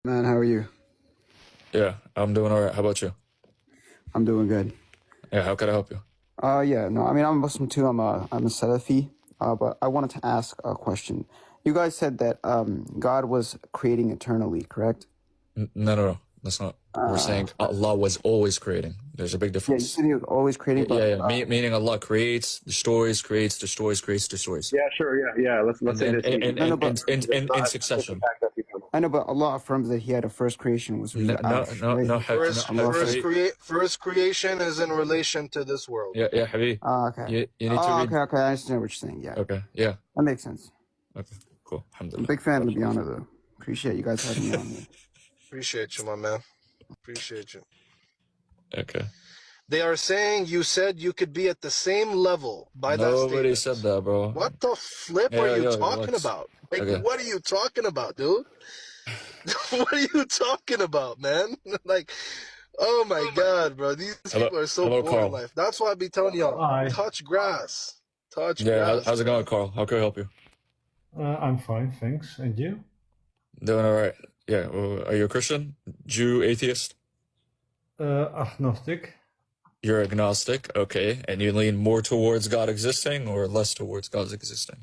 Man, how are you? Yeah, I'm doing all right. How about you? I'm doing good. Yeah, how can I help you? Yeah, no, I mean, I'm Muslim too. I'm a Salafi. But I wanted to ask a question. You guys said that God was creating eternally, correct? No. That's not. We're saying Allah was always creating. There's a big Yeah, you difference. said He was always creating, but Yeah. Meaning Allah creates, destroys, creates, destroys, creates, destroys. Yeah, sure. Yeah. Let's And say then this easy. no, no, but in succession. I know, but Allah affirms that He had a first creation, which was No, the Arsh, right? Habib. First creation is in relation to this world. Yeah, Habib. Okay. You need to read. Okay. I understand what you're saying. Yeah, Okay, yeah. that makes sense. Okay, cool. I'm a Alhamdulillah. big fan of the honor, though. Appreciate you guys having me on here. Appreciate you, my man. Appreciate you. Okay. They are saying you said you could be at the same level by that Nobody statement. said that, bro. What the flip are you talking about? Like, Okay. what are you talking about, dude? What are you talking about, man? Like, oh my God, bro. These people are so bored Carl. in life. That's why I be telling y'all, Hi. touch grass. Touch Yeah, grass. how's it going, Carl? How can I help you? I'm fine, thanks. And you? Doing all right. Yeah. Are you a Christian, Jew, atheist? Agnostic. You're agnostic, okay, and you lean more towards God existing or less towards God's existing?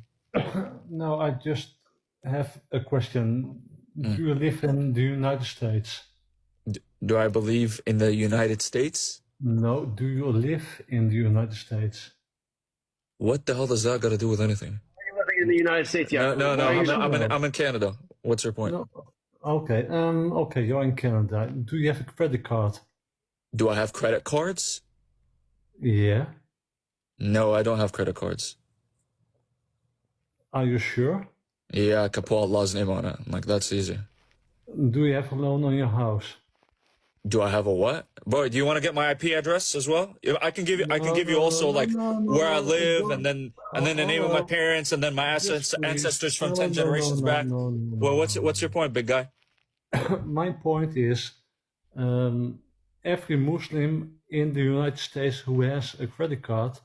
No, I just have a question. Do you live in the United States? Do I believe in the United States? No, do you live in the United States? What the hell does that got to do with anything? You're living in the United States, yeah. No. I'm in Canada. What's your point? No. Okay. Okay, you're in Canada. Do you have a credit card? Do I have credit cards? Yeah. No, I don't have credit cards. Are you sure? Yeah, I can put Allah's name on it. Like, that's easy. Do you have a loan on your house? Do I have a what? Boy, do you want to get my IP address as well? I can give you also where I live and then the name of my parents and then my ancestors from 10 generations back. Well, what's your point, big guy? My point is, every Muslim in the United States who has a credit card.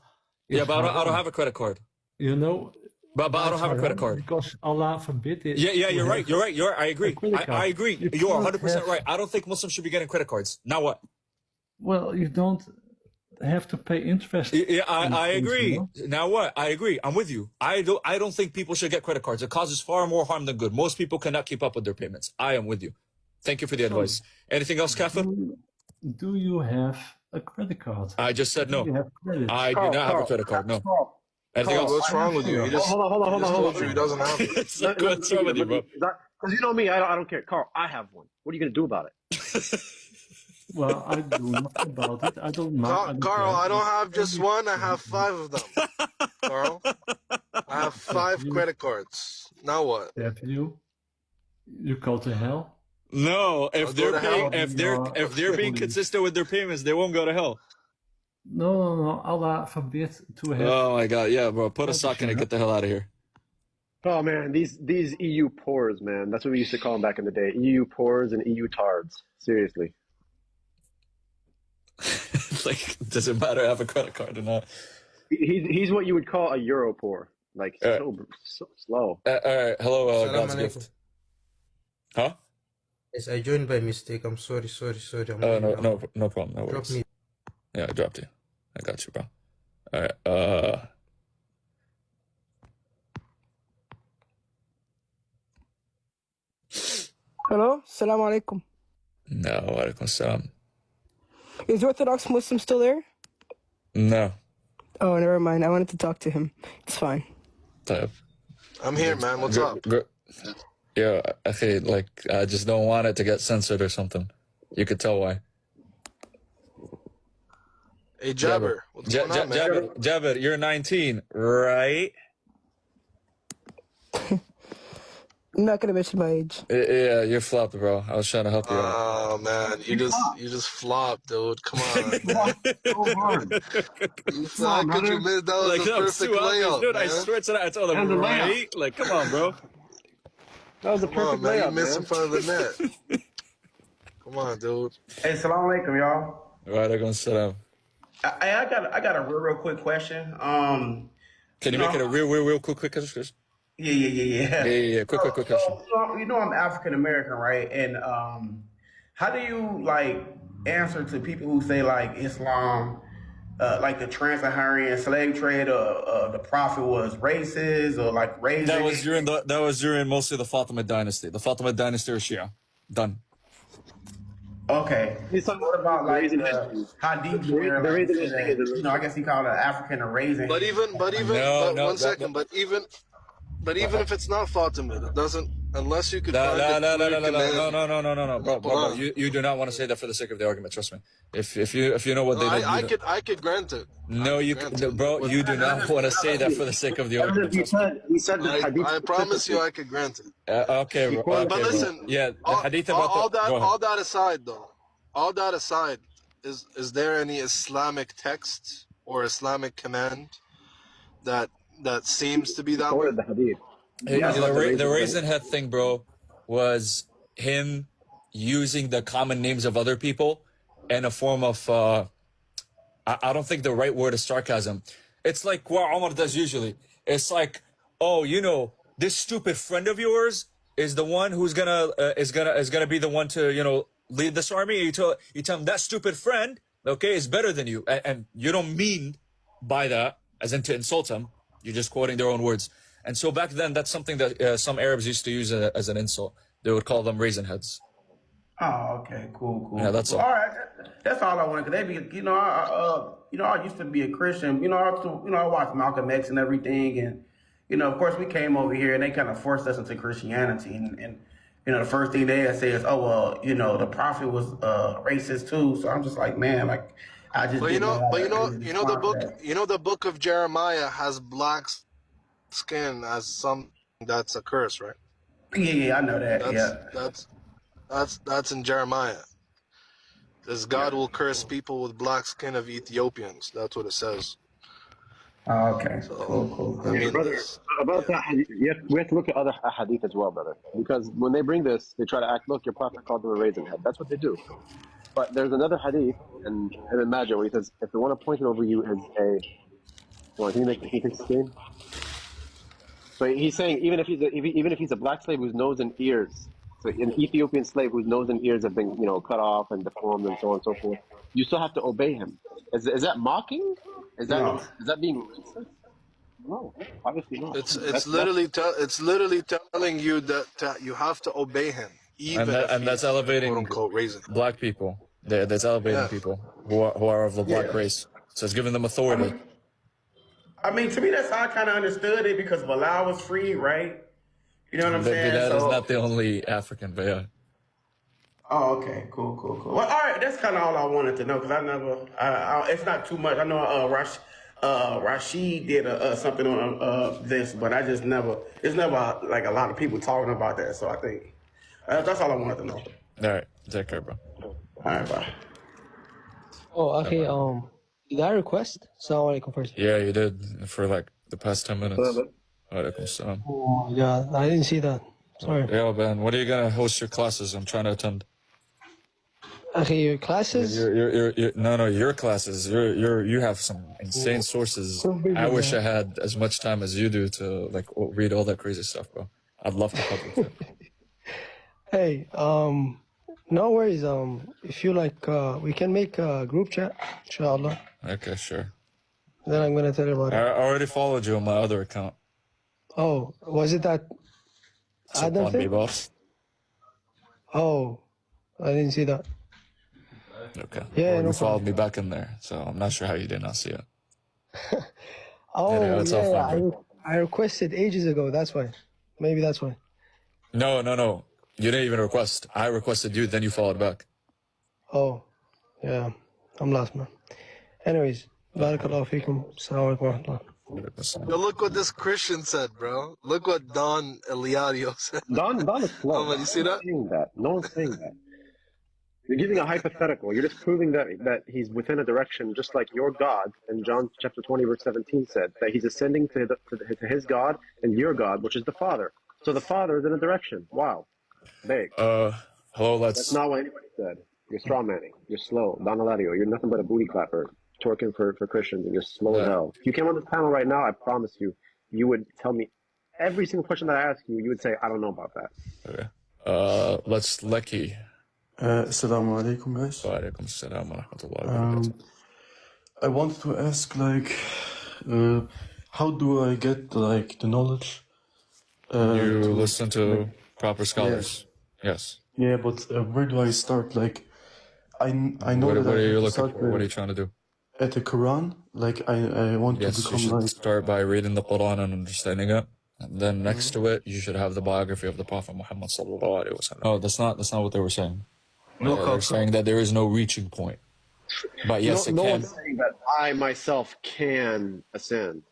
Yeah, but I don't have a credit card. You know. But I don't have a credit card. Because Allah forbid it. Yeah, you're right. I agree. I agree. You're 100% right. I don't think Muslims should be getting credit cards. Now what? Well, you don't have to pay interest. Yeah, I agree. You know? Now what? I agree. I'm with you. I don't think people should get credit cards. It causes far more harm than good. Most people cannot keep up with their payments. I am with you. Thank you for the advice. Anything else, Kafir? Do you have a credit card? I just said no. I do not have a credit card. No. Anything else? What's wrong with you? He just Hold on. He doesn't have it. It's like, what's wrong with you, bro? Because you know me, I don't care. Carl, I have one. What are you going to do about it? Well, I do nothing about it. I don't know. Carl, I don't have just one. I have 5 of them. Carl, I have 5 credit cards. Now what? Have you? You go to hell? No, if I'll they're being consistent with their payments, they won't go to hell. No. Allah forbid to have. Oh my God, yeah, bro. Put a sock in it. Get the hell out of here. Oh, man, these EU poors, man. That's what we used to call them back in the day. EU poors and EU tards. Seriously. Like, does it matter if I have a credit card or not? He's what you would call a Euro poor. Like, so slow. All right, hello, Salam God's alaikum. gift. Huh? Yes, I joined by mistake. I'm sorry. I'm No problem. No Drop worries. me. Yeah, I dropped you. I got you, bro. All right. Hello, Salam alaikum. No, alaikum salam. Is Orthodox Muslim still there? No. Oh, never mind. I wanted to talk to him. It's fine. Type. I'm here, man. What's up? Yeah, I just don't want it to get censored or something. You could tell why. Hey, Jabber. What's going on, man? Jabber, you're 19, right? I'm not gonna mention my age. Yeah, you're flopped, bro. I was trying to help you out. Oh man, you just flopped, dude. Come on. How could you miss? That was a perfect layup, dude. man. I swear to that, I told him, right? Like, come on, bro. That was a perfect man. layup, You missed man. in front of the net. Come on, dude. Hey, salam alaikum, y'all. Alaikum salam. I got a real quick question. Can you make it a real quick? Yeah. Quick question. So, you know I'm African American, right? And how do you like answer to people who say like Islam, like the trans-Saharan slave trade, the prophet was racist or like raising? That was during mostly the Fatimid dynasty. The Fatimid dynasty or Shia. Done. Okay. He's talking What about the like raising head the thing. hadiths The, where the like you raising say head thing is that, a you know, I guess he called an African a raisin. But even, No, but no, one second. But even if it's not Fatimid, it doesn't, unless you could find a clear command. No, bro. You do not want to say that for the sake of the argument. Trust me. If you know what No, they did, I could grant it. no, bro. You do not want to say that for the sake of the argument. Trust me. He said the hadith. I promise you, I could grant it. Okay, bro. But Okay, listen, bro. Yeah, the hadith about all the. Go ahead. all that aside, though, all that aside, is there any Islamic text or Islamic command that seems to be that way? quoted the hadith. The raisin head thing, bro, was him using the common names of other people in a form of I don't think the right word is sarcasm. It's like what Omar does usually. It's like, oh, you know, this stupid friend of yours is the one who's gonna be the one to lead this army. You tell him that stupid friend, okay, is better than you, and you don't mean by that as in to insult him. You're just quoting their own words. And so back then, that's something that some Arabs used to use as an insult. They would call them raisin heads. Oh, okay, cool. Yeah, that's all. All right, that's all I wanted. Cause they be, I used to be a Christian. I watched Malcolm X and everything, and of course, we came over here and they kind of forced us into Christianity, and the first thing they say is, oh well, the prophet was racist too. So I'm just like, man, like I just. But the book of Jeremiah has black skin as something that's a curse, right? Yeah, I know that. That's in Jeremiah. As God will curse people with black skin of Ethiopians. That's what it says. Oh, okay, So, cool. I mean, Brother, about that hadith, we have to look at other hadith as well, brother. Because when they bring this, they try to act, look, your prophet called them a raisin head. That's what they do. But there's another hadith, and imagine where he says, if the one appointed over you is a... Well, can you take the screen? So he's saying, even if he's a black slave whose nose and ears, so an Ethiopian slave whose nose and ears have been, cut off and deformed and so on and so forth, you still have to obey him. Is that mocking? Is that being racist? No, obviously not. It's literally telling you that you have to obey him, even and that's elevating quote unquote raisin. black people. That's elevating people who are of the black race. So it's giving them authority. I mean, to me, that's how I kind of understood it because Bilal was free, right? You know what I'm saying? That is not the only African, but yeah. Oh, okay, cool. Well, all right, that's kind of all I wanted to know because I never. It's not too much. I know Rashid did something on this, but I just never. It's never like a lot of people talking about that. So I think that's all I wanted to know. All right, take care, bro. All right, bye. Oh, okay. Did I request? Assalamu alaikum first. Yeah, you did for like the past 10 minutes. Alaikum salam. Oh my god, I didn't see that. Sorry. Yeah, Ben, when are you gonna host your classes? I'm trying to attend. Okay, your classes? Your classes. You have some insane sources. So busy, I wish man. I had as much time as you do to like read all that crazy stuff, bro. I'd love to publish it. Hey, no worries. If you like, we can make a group chat, inshallah. Okay, sure. Then I'm gonna tell you about I it. already followed you on my other account. Oh, was it that So Adam on me, thing? boss. Oh, I didn't see that. Okay. Yeah, Well, no you followed me back in there, so I'm not sure how you did not see it. Oh, Yeah, it's all yeah, fun, bro. I requested ages ago. That's why. Maybe that's why. No. You didn't even request. I requested you, then you followed back. Oh, yeah. I'm lost, man. Anyways, barakallahu feekum. Assalamu alaikum wa rahmatullah. Yo, look what this Christian said, bro. Look what Don Eliadio said. Don is slow. Oh, man, you see that? No one's saying that. You're giving a hypothetical. You're just proving that he's within a direction, just like your God in John chapter 20, verse 17 said, that he's ascending to his God and your God, which is the Father. So the Father is in a direction. Wow. Big. Hello, That's not what anybody said. You're straw manning. You're slow. Don Eladio, you're nothing but a booty clapper, twerking for Christians, and you're slow as hell. If you came on this panel right now, I promise you, you would tell me every single question that I ask you, you would say, I don't know about that. Okay. Let's Lecky. Assalamu alaikum, guys. Wa alaikum assalam wa rahmatullahi wa barakatuh. I wanted to ask, like, how do I get, like, the knowledge? You listen to proper scholars. Yes. Yeah, but where do I start? Like, I know What that are I you have to looking start for? What are you trying to do? at the Quran. Like, I want to Yes, you become should like... start by reading the Quran and understanding it. And then next to it, you should have the biography of the Prophet Muhammad sallallahu alaihi wasallam. No, that's not what they were saying. They're saying that there is no reaching point. But yes, no it can. one's saying that I myself can ascend.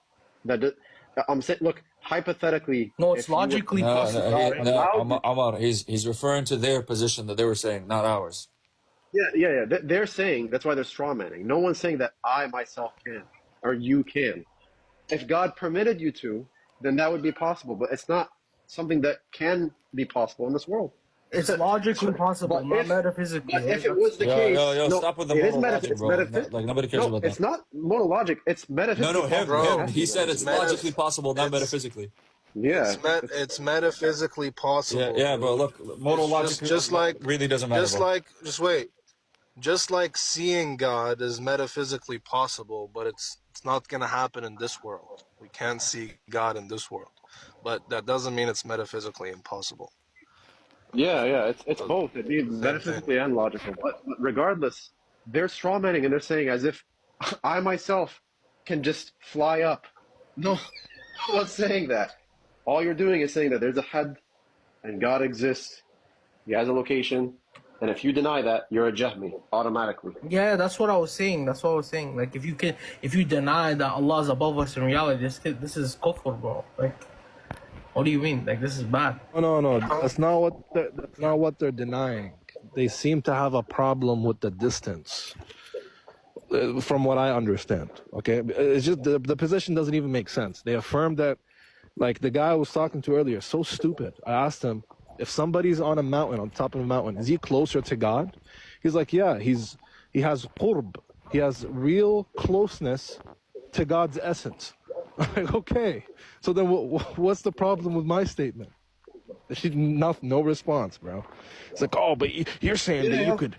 I'm saying, look, hypothetically. No, it's logically possible. Amar, he's referring to their position that they were saying, not ours. Yeah. They're saying, that's why they're strawmanning. No one's saying that I myself can, or you can. If God permitted you to, then that would be possible. But it's not something that can be possible in this world. It's logically possible, not metaphysically. But if it was the case, no, stop with the it is monologic, bro. Like nobody cares about that. It's not monologic. It's metaphysical. Him. He said it's logically possible, not metaphysically. Yeah, it's metaphysically possible. Yeah, bro. Look, monologic just like really doesn't matter. Just like seeing God is metaphysically possible, but it's not gonna happen in this world. We can't see God in this world, but that doesn't mean it's metaphysically impossible. Yeah, it's both. It means metaphysically and logical. But regardless, they're strawmanning and they're saying as if I myself can just fly up. No one's saying that. All you're doing is saying that there's a had and God exists. He has a location. And if you deny that, you're a Jahmi automatically. Yeah, that's what I was saying. Like, if you deny that Allah is above us in reality, this is kufr, bro. Like, what do you mean? Like, this is bad. No. That's not what they're denying. They seem to have a problem with the distance, from what I understand. Okay, it's just the position doesn't even make sense. They affirm that, like the guy I was talking to earlier, so stupid. I asked him, if somebody's on a mountain, on top of a mountain, is he closer to God? He's like, yeah, he has qurb. He has real closeness to God's essence. I'm like, okay. So then what's the problem with my statement? No response, bro. It's like, oh, but you're saying that you could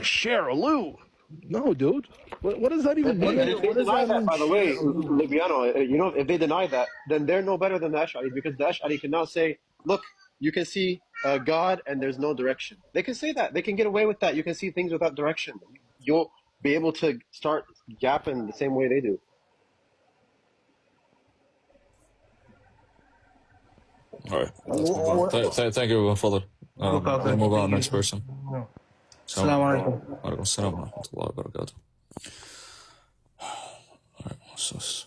share a loo. No, dude. What does that even mean? If they deny that, by the way, Libiano, if they deny that, then they're no better than the Ash'ari, because the Ash'ari can now say, look, you can see God and there's no direction. They can say that. They can get away with that. You can see things without direction. You'll be able to start gapping the same way they do. All right. Thank you, Father. We'll move on. Next person. Assalamu alaikum. Alaikum assalam wa rahmatullahi wa barakatuh. All right, what's this?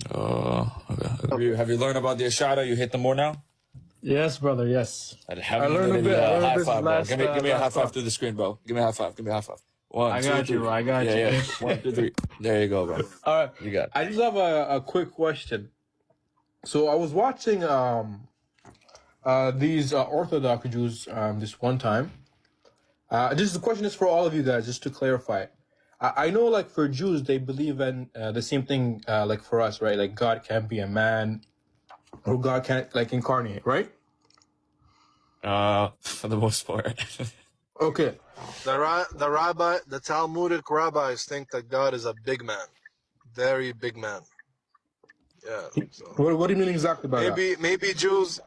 Okay. Have you learned about the Ash'ara? You hit them more now? Yes, brother, yes. I learned a bit. High five, bro. Give me a high five through the screen, bro. Give me a high five. One, two, three. I got you. Yeah. 1, 2, 3. There you go, bro. All right. You got it. I just have a quick question. So I was watching these Orthodox Jews this one time. The question is for all of you guys, just to clarify. I know, like, for Jews, they believe in the same thing, like for us, right? Like, God can't be a man, or God can't, like, incarnate, right? For the most part. Okay. The Talmudic rabbis think that God is a big man, very big man. Yeah. So. What do you mean exactly by that? Maybe Jews.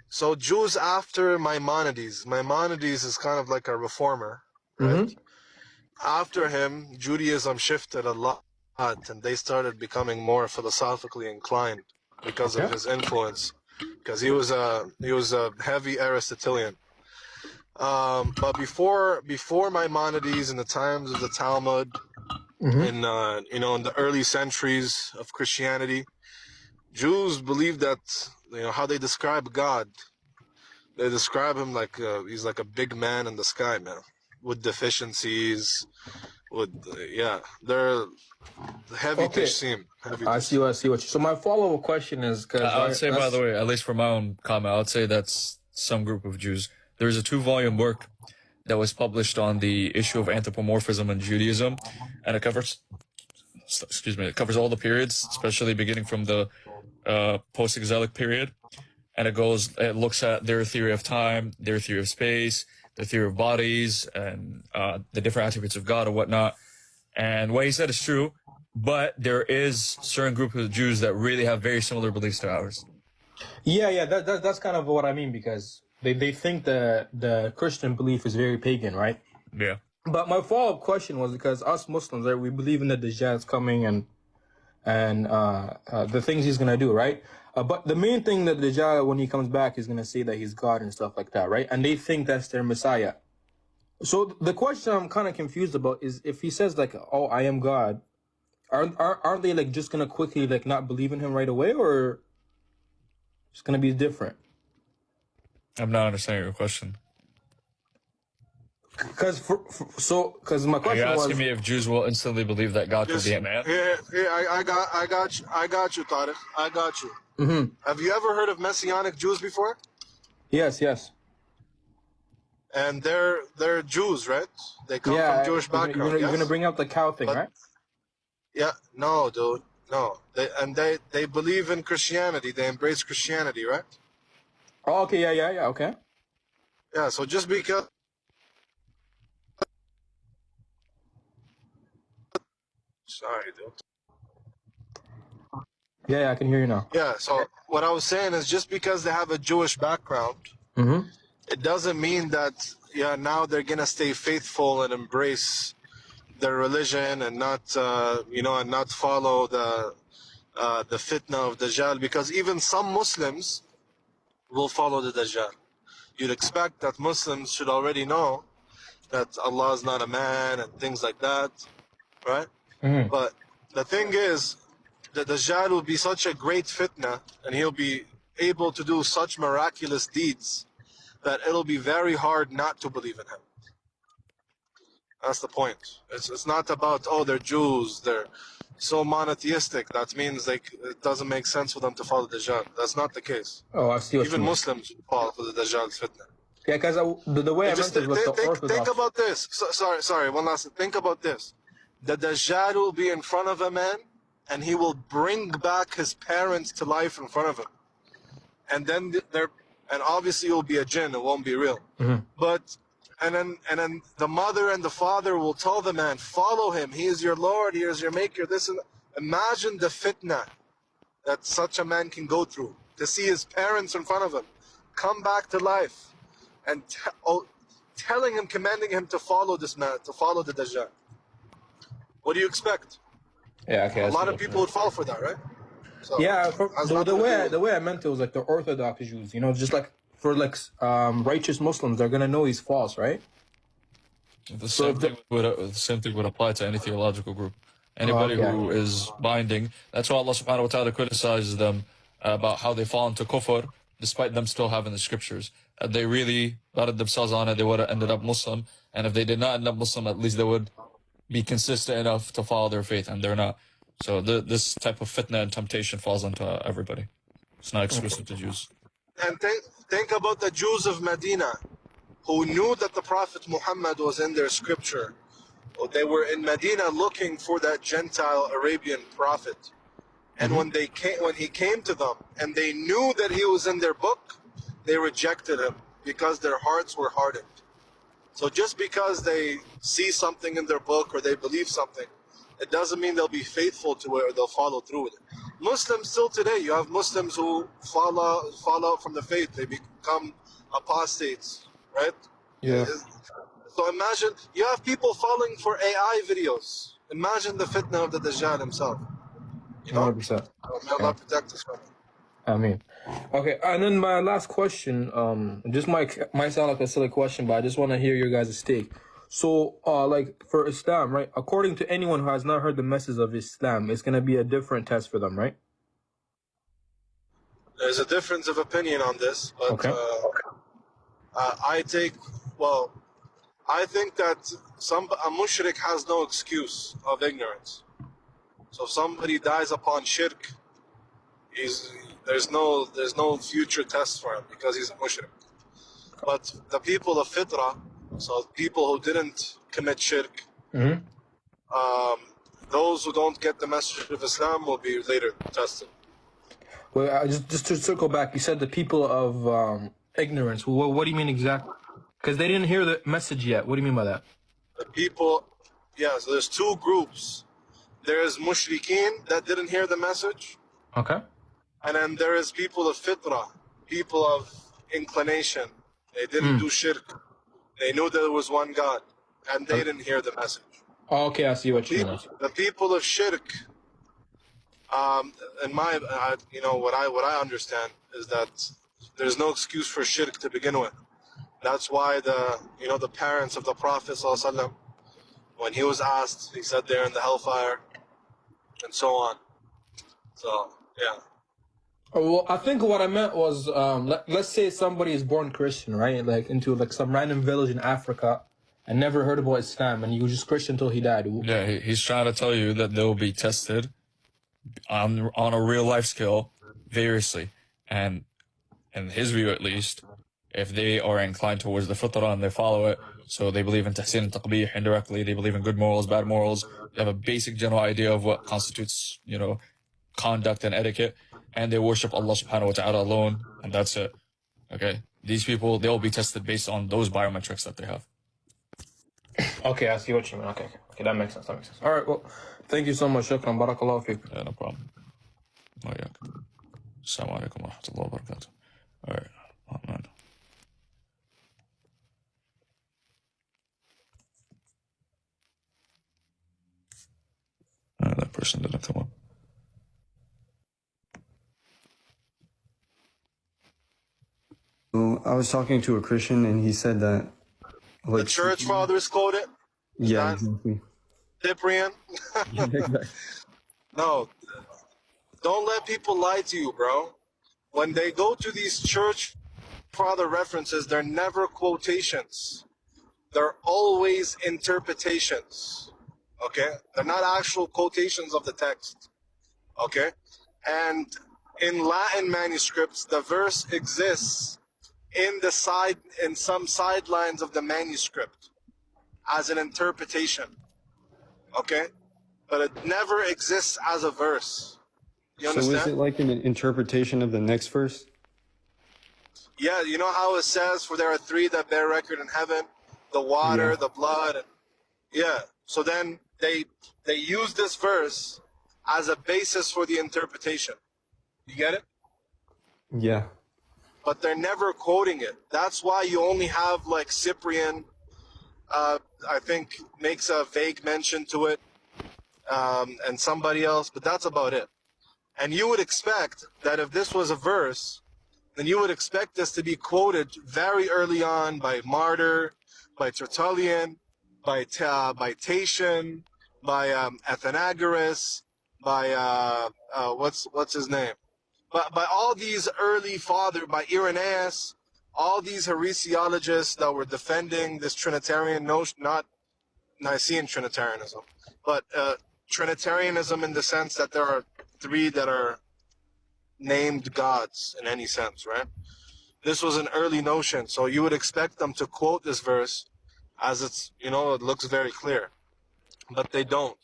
So Jews after Maimonides. Maimonides is kind of like a reformer, right? Mm-hmm. After him, Judaism shifted a lot, and they started becoming more philosophically inclined because of his influence. Because he was a heavy Aristotelian. But before Maimonides, in the times of the Talmud, in the early centuries of Christianity, Jews believed that how they describe God. They describe him like he's like a big man in the sky, man, with deficiencies. They're heavy tishsim. I see what you. So my follow-up question is, because I would say, by the way, at least for my own comment, I would say that's some group of Jews. There's a 2-volume work that was published on the issue of anthropomorphism in Judaism, and it covers all the periods, especially beginning from the post-exilic period, and it looks at their theory of time, their theory of space, the theory of bodies, and the different attributes of God and whatnot. And what he said is true, but there is certain group of Jews that really have very similar beliefs to ours. Yeah, that's kind of what I mean, because they think that the Christian belief is very pagan, right? Yeah. But my follow-up question was, because us Muslims, right, we believe in the Dajjal's coming and the things he's gonna do, right? But the main thing that the Dajjal, when he comes back, is gonna say that he's God and stuff like that, right? And they think that's their Messiah. So the question I'm kind of confused about is, if he says like, "Oh, I am God," aren't they like just gonna quickly like not believe in him right away, or it's gonna be different? I'm not understanding your question. Because my question was, are you asking me if Jews will instantly believe that God could be a man? Here, I got you, Tariq. I got you. Mm-hmm. Have you ever heard of Messianic Jews before? Yes. And they're Jews, right? They come from Jewish background. You're gonna bring up the cow thing, right? Yeah, no, dude, no. They believe in Christianity. They embrace Christianity, right? Oh, okay, yeah, okay. Yeah, so just because. Sorry, dude. Yeah, I can hear you now. Yeah, so what I was saying is, just because they have a Jewish background, Mm-hmm. it doesn't mean that now they're gonna stay faithful and embrace their religion and not and not follow the fitna of Dajjal, because even some Muslims will follow the Dajjal. You'd expect that Muslims should already know that Allah is not a man and things like that, right? Mm-hmm. But the thing is, the Dajjal will be such a great fitna, and he'll be able to do such miraculous deeds that it'll be very hard not to believe in him. That's the point. It's not about, oh, they're Jews, they're so monotheistic, that means it doesn't make sense for them to follow the Dajjal. That's not the case. Oh, I see what you Even mean. Muslims fall for the Dajjal's fitna. Yeah, because the way I meant it was the Orthodox. Think about this. Sorry, one last thing. Think about this. The Dajjal will be in front of a man, and he will bring back his parents to life in front of him. And then and obviously it will be a jinn, it won't be real. Mm-hmm. But and then the mother and the father will tell the man, follow him, he is your Lord, he is your maker. Imagine the fitna that such a man can go through, to see his parents in front of him come back to life, and telling him, commanding him to follow this man, to follow the Dajjal. What do you expect? Yeah, okay. A lot of people would fall for that, right? So, yeah, the way I meant it was like the Orthodox Jews, just like for righteous Muslims, they're gonna know he's false, right? The same thing would apply to any theological group. Anybody who is binding. That's why Allah subhanahu wa ta'ala criticizes them about how they fall into kufr, despite them still having the scriptures. If they really batted themselves on it, they would have ended up Muslim. And if they did not end up Muslim, at least they would be consistent enough to follow their faith, and they're not. So this type of fitna and temptation falls onto everybody. It's not exclusive to Jews. And think about the Jews of Medina, who knew that the Prophet Muhammad was in their scripture. They were in Medina looking for that Gentile Arabian prophet. And when he came to them, and they knew that he was in their book, they rejected him because their hearts were hardened. So just because they see something in their book or they believe something, it doesn't mean they'll be faithful to it or they'll follow through with it. Muslims still today, you have Muslims who fall out from the faith. They become apostates, right? Yeah. So imagine, you have people falling for AI videos. Imagine the fitna of the Dajjal himself. 100%. May Allah protect us from it. I mean, okay, and then my last question, just might sound like a silly question, but I just want to hear your guys' take. So, for Islam, right? According to anyone who has not heard the message of Islam, it's gonna be a different test for them, right? There's a difference of opinion on this, but okay. I think that a mushrik has no excuse of ignorance. So if somebody dies upon shirk, there's no future test for him because he's a mushrik. But the people of fitrah, So people who didn't commit shirk, Hmm. those who don't get the message of Islam will be later tested. Well, just to circle back, you said the people of ignorance. Well, what do you mean exactly? Because they didn't hear the message yet. What do you mean by that? The people, yeah, so there's two groups. There's mushrikeen that didn't hear the message, Okay. and then there is people of fitrah, people of inclination. They didn't do shirk. They knew there was one God, and they didn't hear the message. Oh, okay, I see what you mean. The people of shirk, in my, what I understand is that there's no excuse for shirk to begin with. That's why the parents of the Prophet ﷺ, when he was asked, he said they're in the hellfire, and so on. So yeah. Oh, well, I think what I meant was, let's say somebody is born Christian, right? Like into like some random village in Africa, and never heard about Islam, and he was just Christian until he died. Yeah, he's trying to tell you that they'll be tested on a real life scale variously, and in his view at least, if they are inclined towards the fitrah and they follow it, so they believe in tahsin and taqbih indirectly, they believe in good morals, bad morals, they have a basic general idea of what constitutes, conduct and etiquette, and they worship Allah subhanahu wa ta'ala alone, and that's it. Okay? These people, they'll be tested based on those biometrics that they have. Okay, I see what you mean. Okay, that makes sense. All right, well, thank you so much. Shukran, barakallahu feek. Yeah, no problem. Assalamu alaikum wa rahmatullahi wa barakatuh. All right. Oh, man. That person didn't come up. Well, I was talking to a Christian and he said that The church fathers quote it. Yeah, exactly. Cyprian. Exactly. No, don't let people lie to you, bro. When they go to these church father references, they're never quotations. They're always interpretations. Okay? They're not actual quotations of the text. Okay? And in Latin manuscripts, the verse exists in some sidelines of the manuscript as an interpretation. Okay? But it never exists as a verse. You understand? So is it like an interpretation of the next verse? Yeah, you know how it says, for there are three that bear record in heaven, the water, the blood. Yeah. So then they use this verse as a basis for the interpretation. You get it? Yeah. But they're never quoting it. That's why you only have like Cyprian, I think, makes a vague mention to it, and somebody else, but that's about it. And you would expect that if this was a verse, then you would expect this to be quoted very early on by Martyr, by Tertullian, by Tatian, by Athenagoras, by what's his name? But by all these early fathers, by Irenaeus, all these heresiologists that were defending this Trinitarian notion, not Nicene Trinitarianism, but Trinitarianism in the sense that there are three that are named gods in any sense, right? This was an early notion, so you would expect them to quote this verse as it's, it looks very clear. But they don't,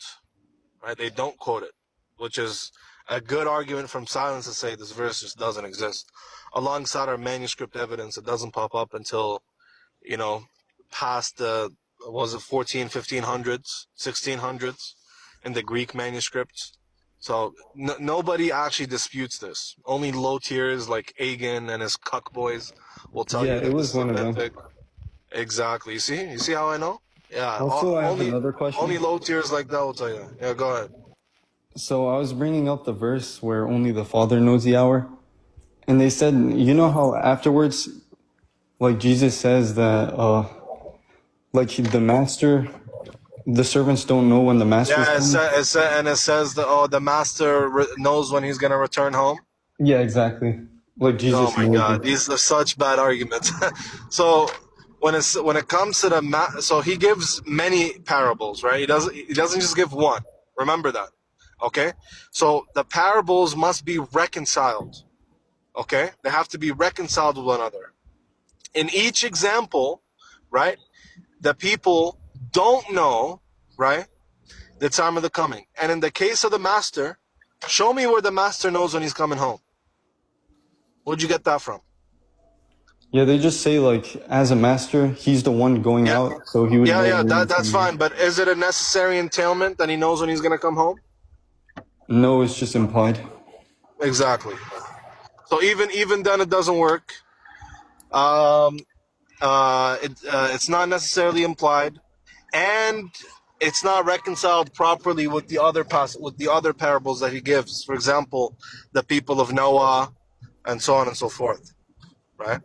right? They don't quote it, which is a good argument from silence to say this verse just doesn't exist. Alongside our manuscript evidence, it doesn't pop up until, past the, 1500s, 1600s in the Greek manuscripts. So nobody actually disputes this. Only low tiers like Agin and his cuck boys will tell you that it was this is one of them. authentic. Exactly. You see how I know? Yeah. Also, I have another question. Only low tiers like that will tell you. Yeah, go ahead. So I was bringing up the verse where only the Father knows the hour. And they said, you know how afterwards, like Jesus says that, like the master, the servants don't know when the master is coming? It says that, the master knows when he's going to return home. Yeah, exactly. Like Jesus. Oh my God, these are such bad arguments. So when it comes to so he gives many parables, right? He doesn't just give one. Remember that. Okay? So the parables must be reconciled. Okay? They have to be reconciled with one another. In each example, right? the people don't know, right, the time of the coming. And in the case of the master, show me where the master knows when he's coming home. Where'd you get that from? Yeah, they just say like, as a master, he's the one going out, so he would know. That's fine. But is it a necessary entailment that he knows when he's going to come home? No, it's just implied. Exactly. So even then, it doesn't work. It's not necessarily implied, and it's not reconciled properly with the other parables that he gives. For example, the people of Noah, and so on and so forth. Right?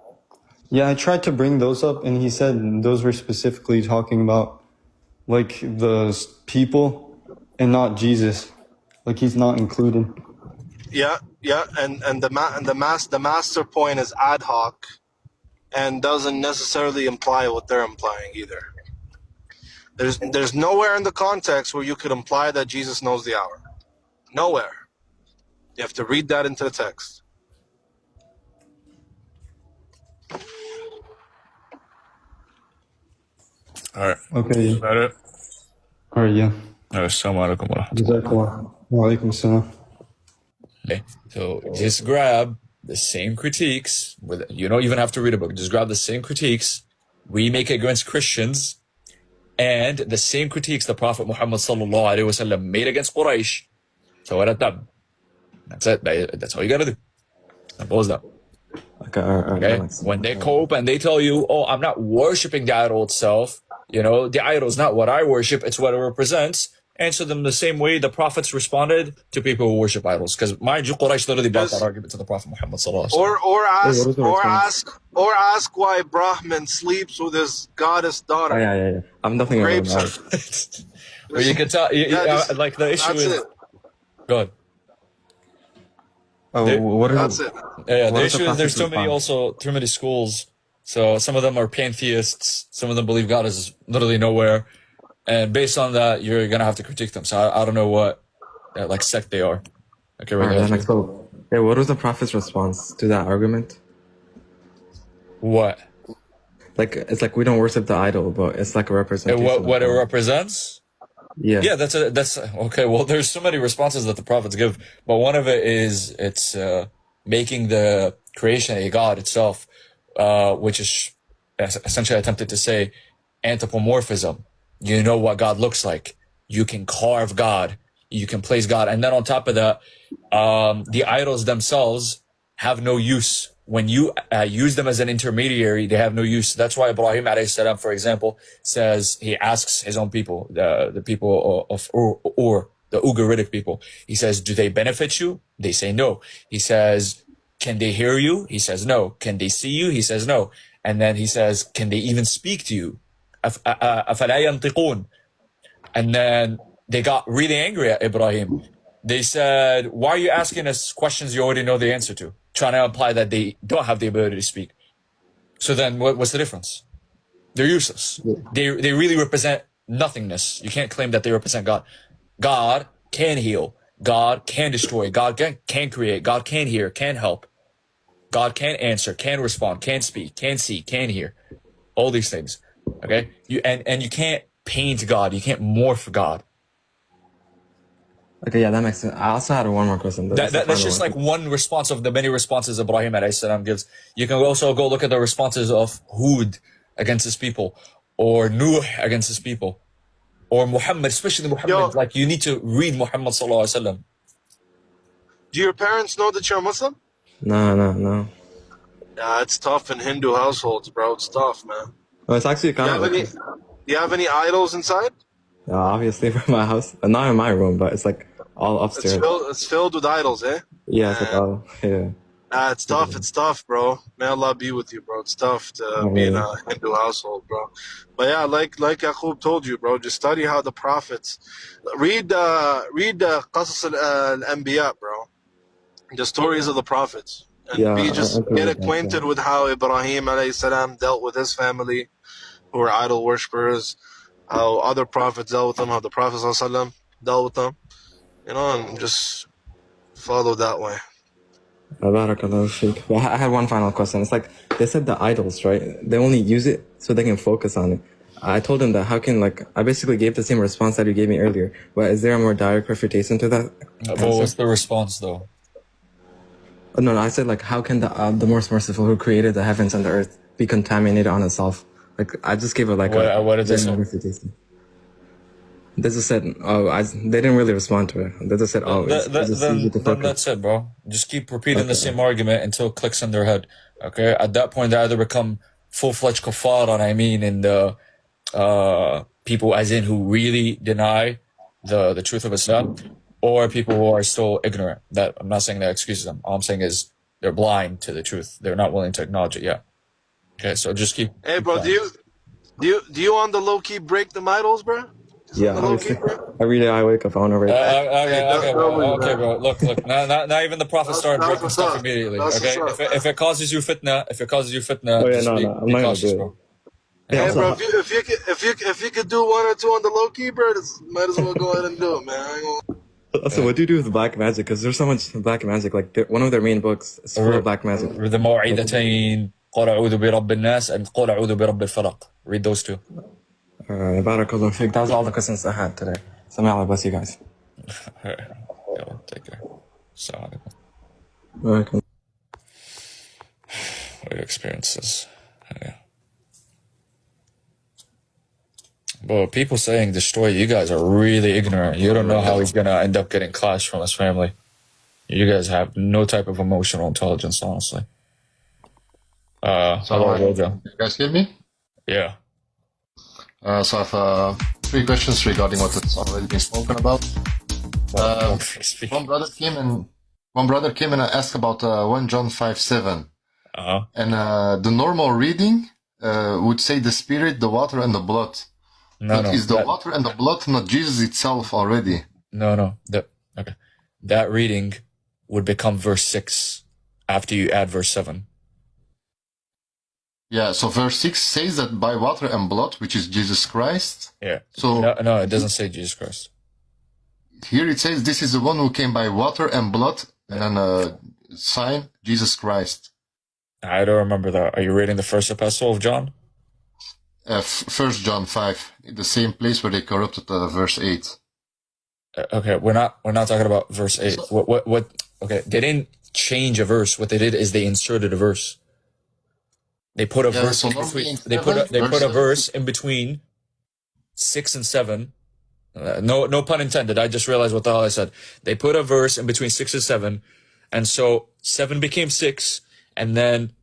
Yeah, I tried to bring those up, and he said those were specifically talking about like the people and not Jesus. Like he's not included. Yeah, and the master point is ad hoc, and doesn't necessarily imply what they're implying either. There's nowhere in the context where you could imply that Jesus knows the hour. Nowhere. You have to read that into the text. All right. Okay. Is that it? All right, yeah. Assalamu alaikum wa rahmatullah. Wa alaikum assalam. Okay. So just grab the same critiques. You don't even have to read a book. Just grab the same critiques we make against Christians, and the same critiques the Prophet Muhammad sallallahu alaihi wasallam made against Quraysh. So that's it. That's all you gotta do. Simple as that. Okay. When they cope and they tell you, "Oh, I'm not worshiping the idol itself. The idol is not what I worship; it's what it represents." Answer them the same way the prophets responded to people who worship idols. Because mind you, Quraysh literally brought that argument to the Prophet Muhammad sallallahu alaihi wasallam. Or ask why Brahman sleeps with his goddess daughter. Yeah. I'm definitely rapes gonna her. Or you can tell, like the issue is. Go ahead. That's it. Yeah, the issue is there's too many schools. So some of them are pantheists. Some of them believe God is literally nowhere. And based on that, you're going to have to critique them. So I don't know what sect they are. Okay, right. What was the Prophet's response to that argument? What? It's like we don't worship the idol, but it's like a representation. What it represents? Yeah. Yeah, that's okay. Well, there's so many responses that the prophets give, but one of it is it's making the creation a god itself, which is essentially attempted to say anthropomorphism. You know what God looks like. You can carve God. You can place God. And then on top of that, the idols themselves have no use. When you use them as an intermediary, they have no use. That's why Ibrahim alayhi salam, for example, says, he asks his own people, the people of Ur, the Ugaritic people. He says, do they benefit you? They say no. He says, can they hear you? He says no. Can they see you? He says no. And then he says, can they even speak to you? And then they got really angry at Ibrahim. They said, why are you asking us questions you already know the answer to? Trying to imply that they don't have the ability to speak. So then what's the difference? They're useless. They really represent nothingness. You can't claim that they represent God. God can heal. God can destroy. God can create. God can hear, can help. God can answer, can respond, can speak, can see, can hear. All these things. Okay? You can't paint God. You can't morph God. Okay, yeah, that makes sense. I also had one more question. That's just like one response of the many responses Ibrahim alayhi salam gives. You can also go look at the responses of Hud against his people, or Nuh against his people, or Muhammad, especially Muhammad. Like, you need to read Muhammad sallallahu alaihi wasallam. Do your parents know that you're a Muslim? No. Yeah, it's tough in Hindu households, bro. It's tough, man. Well, it's actually kind of. Do you have any idols inside? Yeah, obviously from my house. Not in my room, but it's like all upstairs. It's filled with idols, eh? Yeah, it's like all, yeah. It's tough. It's tough, bro. May Allah be with you, bro. It's tough to be in a Hindu household, bro. But yeah, like Yaqub told you, bro, just study how the prophets read Qasas al-Anbiya, bro. The stories of the prophets. And get acquainted with how Ibrahim alayhi salam dealt with his family who were idol worshippers, how other prophets dealt with them, how the Prophet ﷺ dealt with them, and just follow that way. Well, I had one final question. It's like they said the idols, right? They only use it so they can focus on it. I told him that how can, like, I basically gave the same response that you gave me earlier, but is there a more direct refutation to that? Well, what's the response though? No, I said, like, how can the most merciful who created the heavens and the earth be contaminated on itself? Like, I just gave it like What did they say? refutation. They just said, they didn't really respond to it. They just said, Then that's it, bro. Just keep repeating the same argument until it clicks in their head. Okay? At that point, they either become full-fledged kuffar, and the people as in who really deny the truth of Islam, or people who are still ignorant. That I'm not saying that excuses them. All I'm saying is they're blind to the truth. They're not willing to acknowledge it yet. Okay, so just keep. Hey, bro, do you on the low key break the idols, bro? Yeah, obviously. Every day I wake up, I want to rape. Okay, bro. Look. Not even the Prophet started breaking stuff immediately. Okay, if it causes you fitna, I'm not gonna do it. Bro. Hey, bro, if you could do one or two on the low key, bro, might as well go ahead and do it, man. I ain't gonna... Also, what do you do with black magic? Because there's so much black magic. Like, one of their main books is full of black magic. The موعظتين قل أعوذ برب الناس and قل أعوذ برب الفلق. Read those two. Barakallahu fiqh. That was all the questions I had today. So may Allah bless you guys. Take care. Assalamu alaikum. What are your experiences? Yeah. But people saying destroy you guys are really ignorant. You don't know how he's gonna end up getting clashed from his family. You guys have no type of emotional intelligence, honestly. Hello, Rojo. You guys hear me? Yeah. So I have 3 questions regarding what has already been spoken about. One brother came and asked about 1 John 5:7. And the normal reading would say the spirit, the water, and the blood. Is the water and the blood not Jesus itself already? No. Okay. That reading would become verse 6 after you add verse 7. Yeah, so verse 6 says that by water and blood, which is Jesus Christ. Yeah. So no, it doesn't say Jesus Christ. Here it says this is the one who came by water and blood, and then sign Jesus Christ. I don't remember that. Are you reading the first epistle of John? 1 John 5, the same place where they corrupted verse 8. Okay, we're not talking about verse 8. What? Okay, they didn't change a verse. What they did is they inserted a verse. They put a verse in between. They put a verse in between 6 and 7. No pun intended. I just realized what the hell I said. They put a verse in between 6 and 7, and so 7 became 6, and then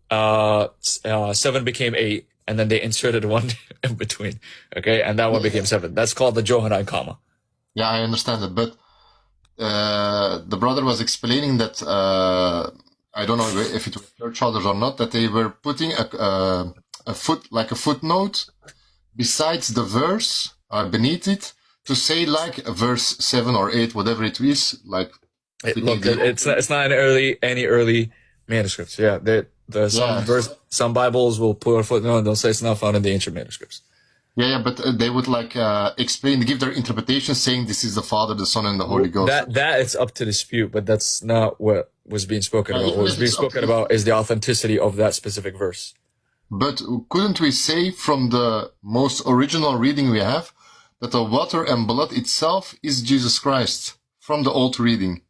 7 became 8. And then they inserted one in between, okay? And that one became 7. That's called the Johannine comma. Yeah, I understand it. But the brother was explaining that, I don't know if it was church fathers or not, that they were putting a footnote besides the verse, beneath it, to say like verse 7 or 8, whatever it is. Like, it's not any early manuscripts. Yeah, some Bibles will put a footnote and they'll say it's not found in the ancient manuscripts. Yeah, but they would give their interpretation, saying this is the Father, the Son, and the Holy Ghost. That is up to dispute, but that's not what was being spoken about. What was being spoken about is the authenticity of that specific verse. But couldn't we say from the most original reading we have that the water and blood itself is Jesus Christ from the old reading?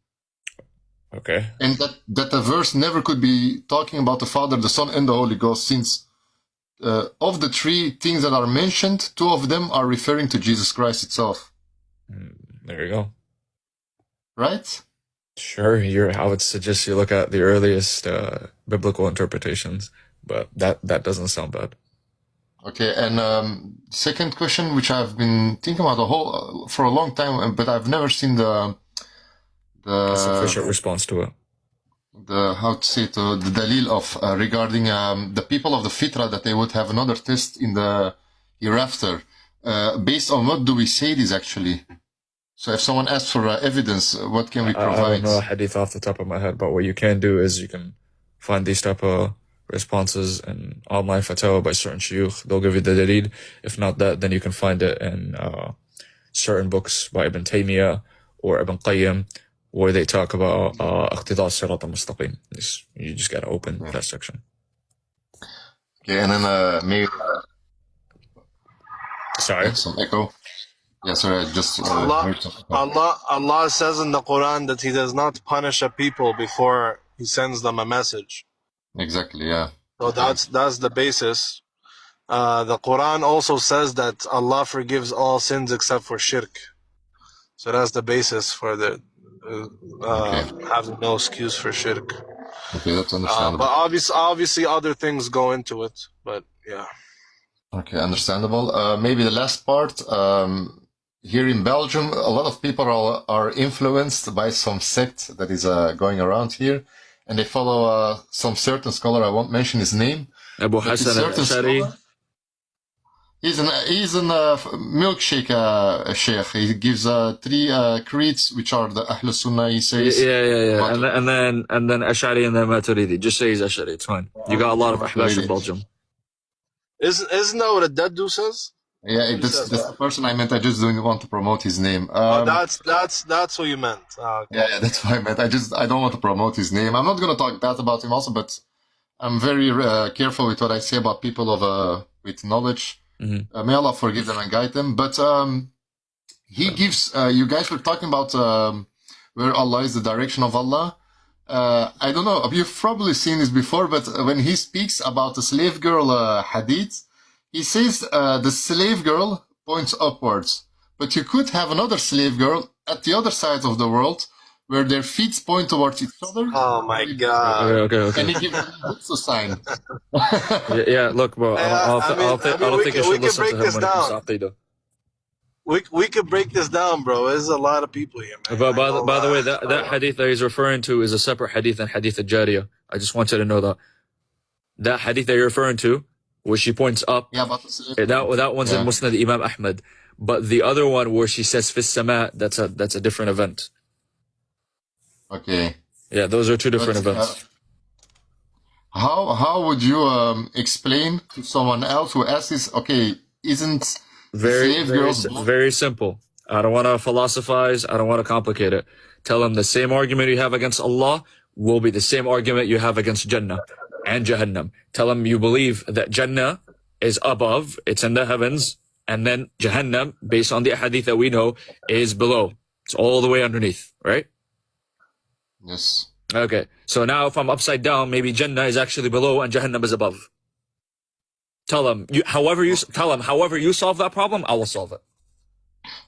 Okay. And that the verse never could be talking about the Father, the Son, and the Holy Ghost, since of the 3 things that are mentioned, 2 of them are referring to Jesus Christ itself. There you go. Right? Sure. I would suggest you look at the earliest biblical interpretations, but that doesn't sound bad. Okay, and second question, which I've been thinking about for a long time, but I've never seen the sufficient response to it. The dalil of regarding the people of the fitra, that they would have another test in the hereafter. Based on what do we say this actually? So if someone asks for evidence, what can we provide? I don't know a hadith off the top of my head, but what you can do is you can find these type of responses in online fatwa by certain shuyukh. They'll give you the dalil. If not that, then you can find it in certain books by Ibn Taymiyyah or Ibn Qayyim, where they talk about اقتضاء الصراط المستقيم. You just gotta open that section. Okay, and then maybe Sorry. Some echo. Yeah, sorry, I just heard something. Allah says in the Quran that He does not punish a people before He sends them a message. Exactly, yeah. So that's the basis. The Quran also says that Allah forgives all sins except for shirk. So that's the basis for the having no excuse for shirk. Okay, that's understandable. But obviously other things go into it. But yeah. Okay, understandable. Maybe the last part. Here in Belgium, a lot of people are influenced by some sect that is going around here, and they follow some certain scholar. I won't mention his name. Abu Hassan al-Ash'ari. He's an milkshake sheikh. He gives 3 creeds, which are the Ahl Sunnah. He says, yeah. And then Ash'ari and then Maturidi. Just say he's Ash'ari. It's fine. You got a lot of Ahbash in Belgium. Isn't that what a dead dude says? Yeah, that's the person I meant. I just didn't want to promote his name. That's what you meant. Okay. Yeah, that's what I meant. I don't want to promote his name. I'm not going to talk bad about him also, but I'm very careful with what I say about people with knowledge. Mm-hmm. May Allah forgive them and guide them. But he gives. You guys were talking about where Allah is the direction of Allah. I don't know. You've probably seen this before, but when he speaks about the slave girl hadith, he says the slave girl points upwards. But you could have another slave girl at the other side of the world where their feet point towards each other. Oh my God. Okay. And he gives a sign. yeah, look, bro. I don't think you should listen to him when it comes to Aqidah. We could break this down, bro. There's a lot of people here, man. But by the way, that hadith that he's referring to is a separate hadith than hadith al-Jariyah. I just want you to know that. That hadith that you're referring to, where she points up, that one's in Musnad Imam Ahmad. But the other one where she says fis sama, that's a different event. Okay. Yeah, those are 2 different events. How would you explain to someone else who asks this? Okay, isn't very simple. I don't want to philosophize. I don't want to complicate it. Tell them the same argument you have against Allah will be the same argument you have against Jannah and Jahannam. Tell them you believe that Jannah is above, it's in the heavens, and then Jahannam, based on the hadith that we know, is below. It's all the way underneath, right? Yes. Okay. So now if I'm upside down, maybe Jannah is actually below and Jahannam is above. Tell them, however you solve that problem, I will solve it.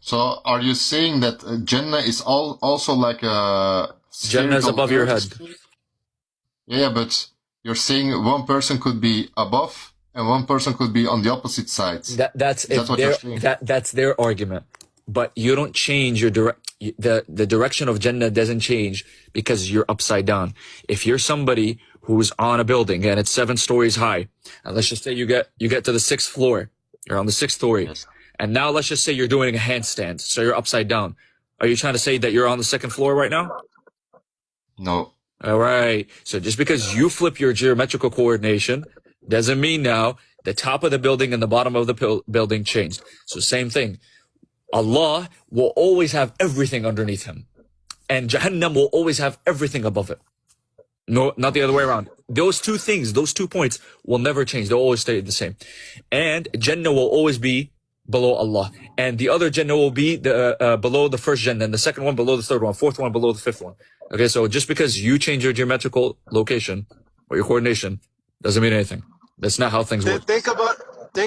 So are you saying that Jannah is also like a... Jannah is above your head. Yeah, but you're saying one person could be above and one person could be on the opposite side. That's their argument. But you don't change your the direction of Jannah doesn't change because you're upside down. If you're somebody who's on a building and it's 7 stories high, and let's just say you get to the 6th floor, you're on the 6th story, and now let's just say you're doing a handstand, so you're upside down. Are you trying to say that you're on the 2nd floor right now? No. All right. So just because you flip your geometrical coordination doesn't mean now the top of the building and the bottom of the building changed. So same thing. Allah will always have everything underneath him. And Jahannam will always have everything above it. No, not the other way around. Those 2 things, those 2 points will never change. They'll always stay the same. And Jannah will always be below Allah. And the other Jannah will be below the first Jannah, and the second one below the third one, 4th one below the 5th one. Okay, so just because you change your geometrical location or your coordination doesn't mean anything. That's not how things work. Think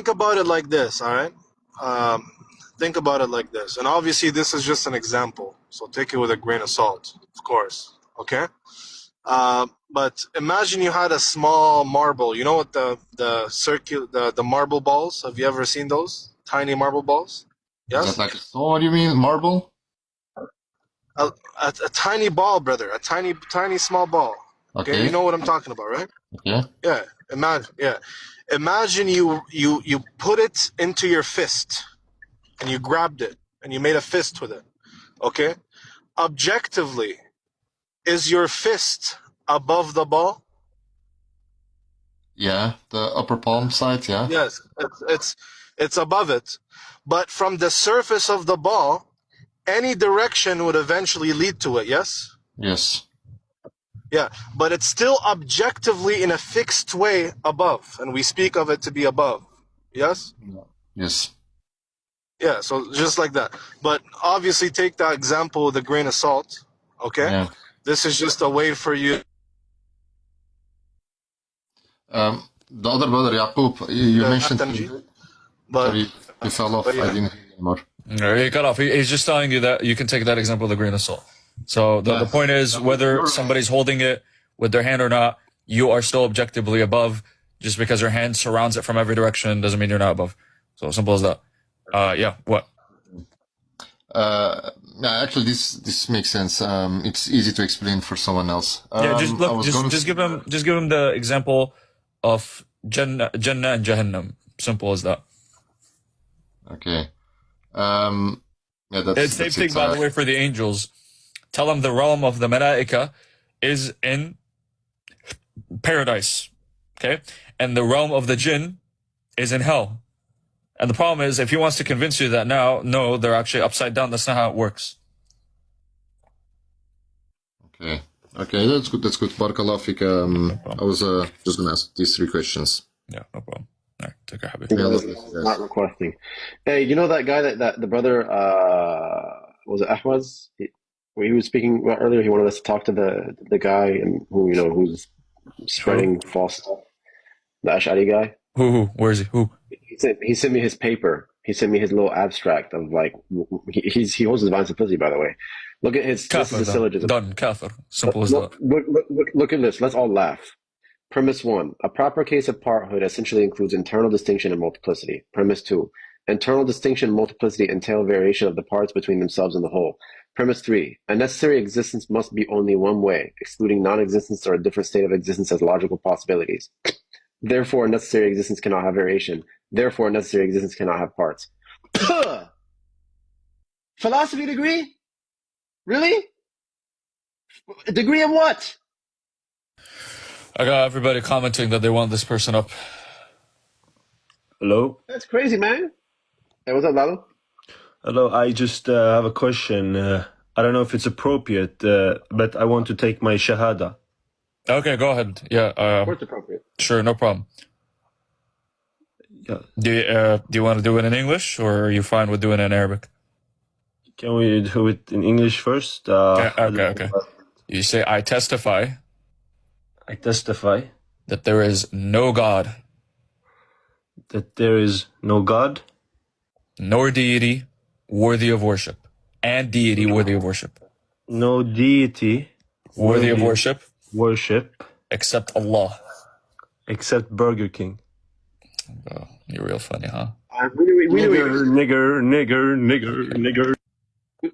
about it like this, all right? Think about it like this. And obviously this is just an example, so take it with a grain of salt, of course, okay? But imagine you had a small marble. You know what the marble balls? Have you ever seen those? Tiny marble balls? Yes? Is that like a stone? What do you mean, marble? A tiny ball, brother. A tiny small ball. Okay? You know what I'm talking about, right? Yeah. Yeah. Imagine you put it into your fist and you grabbed it and you made a fist with it. Okay? Objectively, is your fist above the ball? Yeah, the upper palm side, yeah. Yes, it's above it. But from the surface of the ball, any direction would eventually lead to it, yes? Yes. Yeah, but it's still objectively in a fixed way above, and we speak of it to be above. Yes? Yes. Yeah, so just like that. But obviously, take that example with a grain of salt. Okay, Yeah. this is just a way for you. The other brother, Yaqub, you mentioned. But Sorry, you fell off. yeah. I didn't hear you anymore. No, he cut off. He's just telling you that you can take that example with a grain of salt. So the point is, whether somebody's holding it with their hand or not, you are still objectively above. Just because your hand surrounds it from every direction doesn't mean you're not above. So simple as that. Yeah. What? Yeah, actually, this makes sense. It's easy to explain for someone else. Yeah. Just give him the example of Jannah and Jahannam. Simple as that. Okay. Yeah, that's It's the same thing, by the way, for the angels. Tell them the realm of the Malaika is in paradise. Okay? And the realm of the jinn is in hell. And the problem is, if he wants to convince you that now, no, they're actually upside down, that's not how it works. Okay, that's good. Barakallah fik. I was just going to ask these 3 questions. Yeah, no problem. All right, take care, Habib. Not requesting. Hey, you know that guy that the brother, was it Ahmaz? When he was speaking earlier, he wanted us to talk to the guy and who, who's spreading false stuff. The Ash'ari guy. Who? Where is he? Who? He sent me his paper. He sent me his little abstract of like he holds divine simplicity, by the way. Look at his syllogism. Done. Kafir. Simple as that. Look at this. Let's all laugh. Premise 1: a proper case of parthood essentially includes internal distinction and multiplicity. Premise 2: internal distinction and multiplicity entail variation of the parts between themselves and the whole. Premise 3: a necessary existence must be only one way, excluding non-existence or a different state of existence as logical possibilities. Therefore, a necessary existence cannot have variation. Therefore, a necessary existence cannot have parts. Philosophy degree? Really? A degree in what? I got everybody commenting that they want this person up. Hello? That's crazy, man. Hey, what's up, Lalo? Hello, I just have a question. I don't know if it's appropriate, but I want to take my Shahada. Okay, go ahead. Yeah. Of course appropriate. Sure, no problem. Yeah. Do you want to do it in English, or are you fine with doing it in Arabic? Can we do it in English first? Okay. You say, I testify. I testify. That there is no God. That there is no God. Nor deity worthy of worship. And deity worthy of worship. No deity worthy of worship. Except Allah. Except Burger King. Oh, you're real funny, huh? Nigger.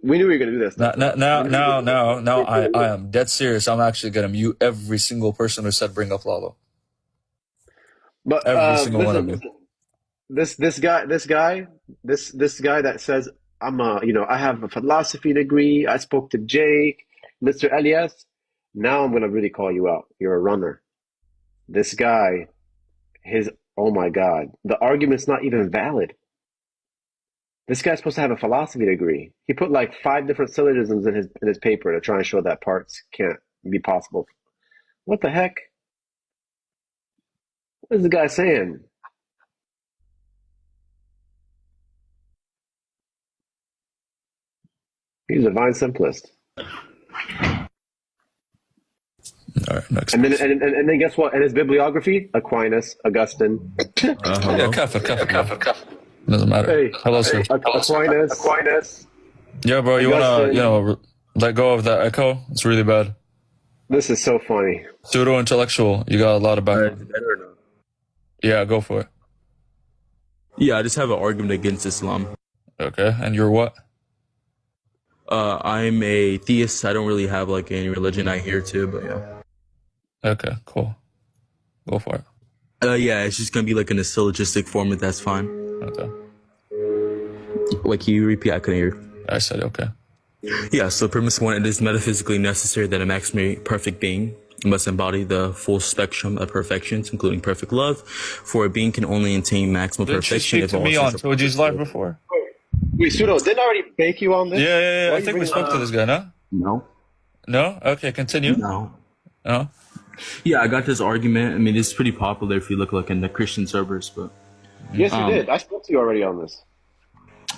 We knew we were going to do this. Now, I am dead serious. I'm actually going to mute every single person who said bring up Lalo. But every single one of you. This guy that says I have a philosophy degree. I spoke to Jake, Mr. Elias. Now I'm going to really call you out. You're a runner. This guy, oh my God, the argument's not even valid. This guy's supposed to have a philosophy degree. He put like 5 different syllogisms in his paper to try and show that parts can't be possible. What the heck? What is the guy saying? He's a divine simplist. All right, next. And then guess what? In his bibliography, Aquinas, Augustine. Yeah, kafir. Doesn't matter. Hey, hello, sir. Aquinas. Yeah, bro. You wanna, let go of that echo? It's really bad. This is so funny. Pseudo intellectual. You got a lot of background. Yeah, go for it. Yeah, I just have an argument against Islam. Okay, and you're what? I'm a theist. I don't really have like any religion I adhere to, but yeah. Okay, cool. Go for it. Yeah, it's just gonna be like in a syllogistic form, if that's fine. Okay. Wait, can you repeat? I couldn't hear. I said okay. Yeah, so premise 1, it is metaphysically necessary that a maximally perfect being must embody the full spectrum of perfections, including perfect love, for a being can only attain maximal perfection if all. Did you speak to me on Toji's live before? Wait, Pseudo, didn't I already bake you on this? Yeah. I think we spoke to this guy, no? No. No? Okay, continue. No. No? Yeah, I got this argument. I mean, it's pretty popular if you look like in the Christian servers, but... Yes, you did. I spoke to you already on this.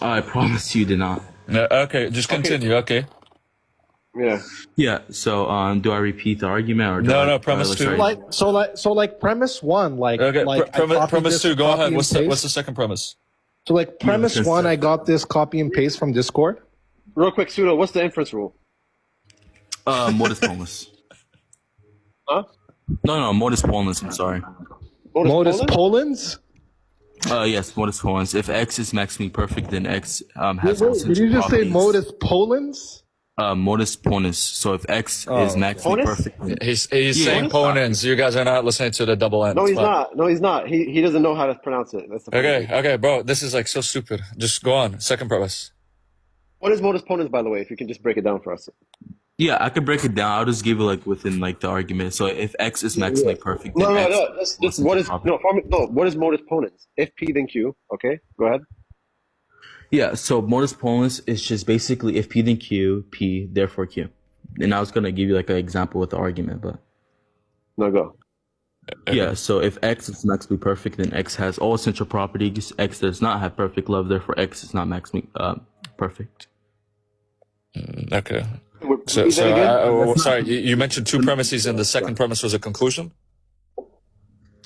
I promise you did not. Okay, just continue. Okay. Yeah. Yeah. So, do I repeat the argument or do No, I, no. Premise let's two. start- Like premise one, Okay. I copied Premise this, two. Go copy ahead. and What's paste. the second premise? So like premise because- one, I got this copy and paste from Discord. Real quick, Pseudo, what's the inference rule? modus ponens. Huh? No, modus ponens. I'm sorry. Modus Polens? Yes, modus ponens. If X is maximally perfect, then X has Wait, all did you central just say properties. modus Polens? Modus ponens. So if X is maximally Ponens? perfect, then He's Yeah. saying ponens. You guys are not listening to the double N. No, It's he's fine. not. No, he's not. He doesn't know how to pronounce it. That's the funny Okay, thing. okay, bro. This is like so stupid. Just go on. Second premise. What is modus ponens, by the way? If you can just break it down for us. yeah, I could break it down. I'll just give it like within like the argument. So if X is maximally perfect, then No. X That's what is what is modus ponens? If P then Q. Okay, go ahead. Yeah, so modus ponens is just basically if P then Q, P therefore Q. And I was gonna give you like an example with the argument, but no go. Yeah, so if X is maximally perfect, then X has all essential properties. X does not have perfect love, therefore X is not maximally perfect. Okay. Repeat that again? Sorry, you mentioned two premises, and the second premise was a conclusion.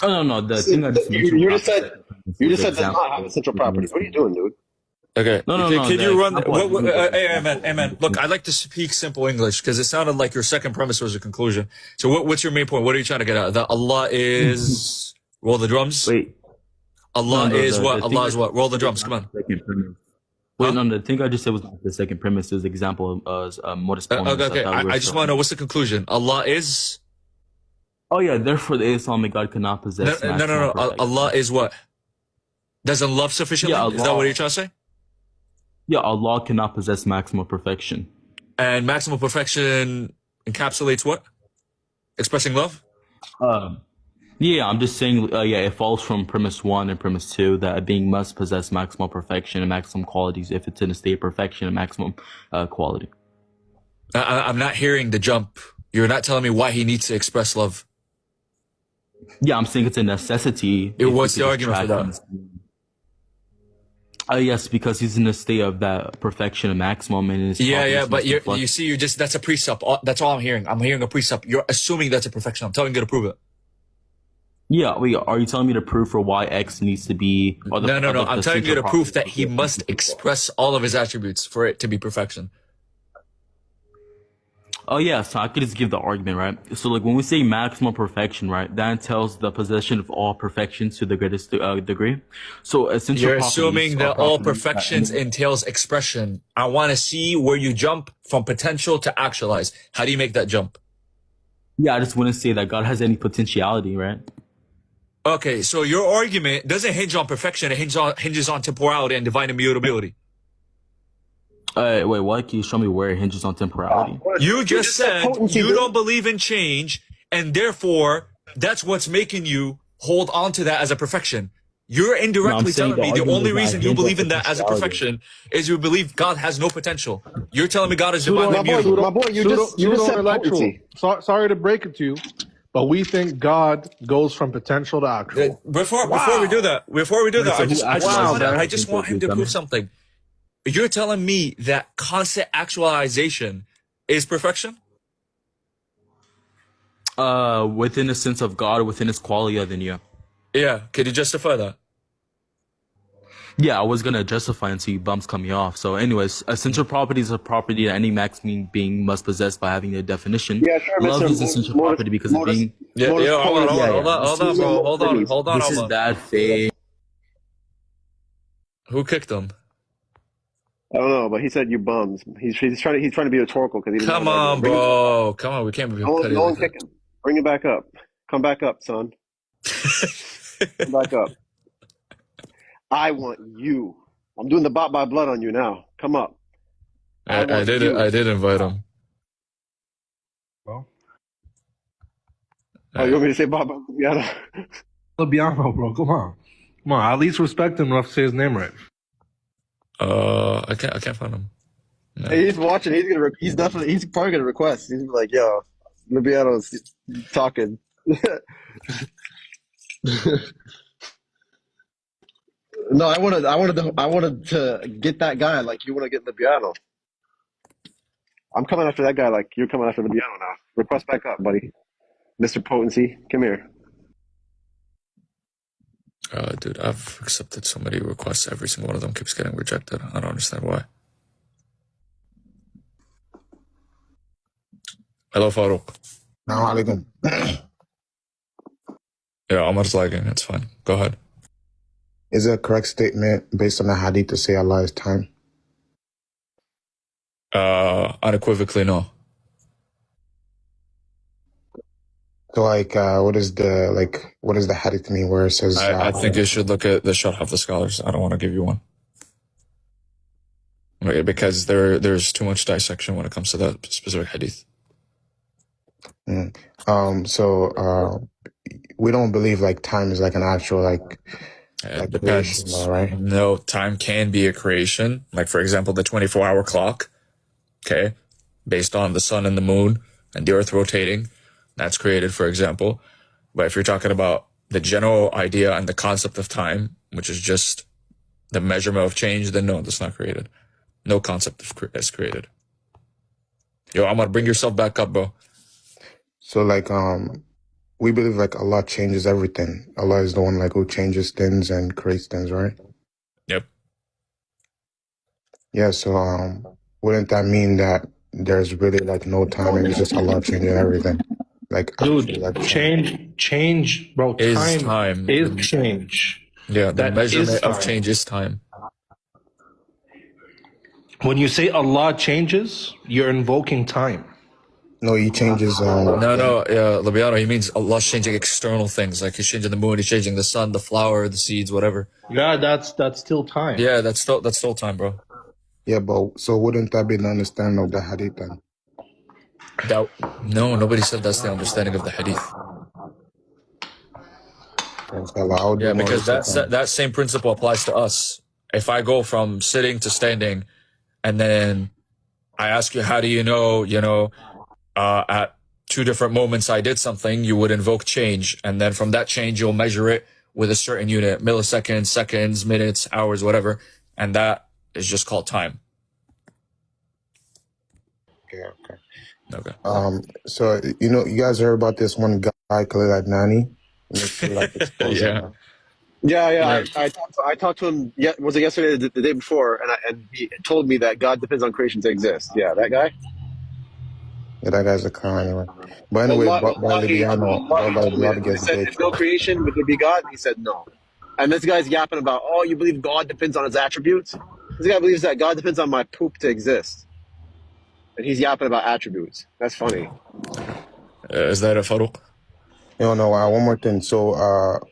Oh no, the thing I just mentioned. You just said does not have essential properties. What are you doing, dude? Okay. No, Can you run? example- Hey, man. Look, I'd like to speak simple English because it sounded like your second premise was a conclusion. So, what's your main point? What are you trying to get at? That Allah is roll the drums. Wait, Allah No, is the what? thing Allah is I- what? Roll the drums. Come on. Second premise. Wait, no, the thing I just said was not the second premise. It was example of modus ponens. Okay. I just want to know what's the conclusion. Allah is. Oh yeah, therefore the Islamic God cannot possess. No. maximum perfection. Allah is what? Doesn't love sufficiently? Yeah, Is that Allah- what you're trying to say? Yeah, Allah cannot possess maximal perfection. And maximal perfection encapsulates what? Expressing love? Yeah, I'm just saying, it falls from premise 1 and premise 2 that a being must possess maximal perfection and maximum qualities if it's in a state of perfection and maximum quality. I'm not hearing the jump. You're not telling me why he needs to express love. Yeah, I'm saying it's a necessity. What's the argument for that? Yes, because he's in a state of that perfection and maximum. And his Yeah, properties but must reflect- you see, that's a precept. That's all I'm hearing. I'm hearing a precept. You're assuming that's a perfection. I'm telling you to prove it. Yeah, wait, are you telling me to prove for why X needs to be... No. I'm telling you to prove that he must express all of his attributes for it to be perfection. Oh yeah, so I could just give the argument, right? So like when we say maximum perfection, right, that entails the possession of all perfections to the greatest degree. So essential You're properties assuming are that all properties that- perfections entails expression. I want to see where you jump from potential to actualize. How do you make that jump? Yeah, I just wouldn't say that God has any potentiality, right? Okay, so your argument doesn't hinge on perfection. It hinges on temporality and divine immutability. Wait, what? Can you show me where it hinges on temporality? You just said you don't believe in change, and therefore that's what's making you hold on to that as a perfection. You're indirectly saying telling me the argument only is that reason you hinge on believe in that as a potentiality. perfection is you believe God has no potential. You're telling me God is Pseudo- divinely my boy, immutable. My boy, you just said Pseudo-intellectual. potency. Sorry to break it to you, but we think God goes from potential to actual. Before we do that, I just want him to prove something. You're telling me that constant actualization is perfection? Within the sense of God, within his qualia, then yeah. Yeah. Could you justify that? Yeah, I was gonna justify until you bumps cut me off. So anyways, essential property is a property that any maximum being must possess by having a definition. Yeah, sure, Love Mr. is essential Modus- property because of being... Hold on, This is bad faith. Who kicked him? I don't know, but he said you bums. He's trying to be rhetorical because he didn't Come know on, that. bro. Come on, we can't be petty No one like that. kick him. Bring him back up. Come back up, son. Come back up. I want you. I'm doing the bot by blood on you now. Come up. I did invite him. Well, Oh, you want me to say bot by blood? Biano, bro, come on. Come on, at least respect him enough to say his name right. I can't find him. No. Hey, he's watching. He's probably gonna request. He's gonna be like, yo, Libiano's talking. No, I wanted to get that guy like you want to get the piano. I'm coming after that guy like you're coming after the piano now. Request back up, buddy. Mr. Potency, come here. Dude, I've accepted so many requests. Every single one of them keeps getting rejected. I don't understand why. Hello, Farouk. Assalamu alaikum. Yeah, Omar's lagging. It's fine. Go ahead. Is it a correct statement based on the hadith to say Allah is time? Unequivocally, no. So what is the hadith mean where it says? I think you should look at the Sharh of the scholars. I don't want to give you one. Okay, because there's too much dissection when it comes to that specific hadith. We don't believe like time is like an actual like Depends. creation, right? No, time can be a creation. Like, for example, the 24-hour clock, okay, based on the sun and the moon and the earth rotating, that's created, for example. But if you're talking about the general idea and the concept of time, which is just the measurement of change, then no, that's not created. No concept is created. Yo, Amar, bring yourself back up, bro. So we believe like Allah changes everything. Allah is the one like who changes things and creates things, right? Yep. Yeah. So wouldn't that mean that there's really like no time and it's just Allah changing everything? Like change, bro. Time is change. Yeah, the That measurement is of time. change is time. When you say Allah changes, you're invoking time. No, He changes. Labiano, he means Allah's changing external things. Like He's changing the moon, He's changing the sun, the flower, the seeds, whatever. Yeah, that's still time. Yeah, that's still time, bro. Yeah, but so wouldn't that be the understanding of the hadith then? No, nobody said that's the understanding of the hadith. Yeah, because that same principle applies to us. If I go from sitting to standing, and then I ask you, how do you know, at two different moments I did something, you would invoke change. And then from that change, you'll measure it with a certain unit, milliseconds, seconds, minutes, hours, whatever. And that is just called time. Okay. So you guys heard about this one guy, Collab? Yeah. I talked to him. Yeah, was it yesterday, or the day before? And he told me that God depends on creation to exist. Yeah, that guy. Yeah, that guy's a clown anyway. But anyway, I said, if no creation, would there be God? He said no. And this guy's yapping about, oh, you believe God depends on His attributes? This guy believes that God depends on my poop to exist. And he's yapping about attributes. That's funny. Is that a Farouk? No. One more thing. So,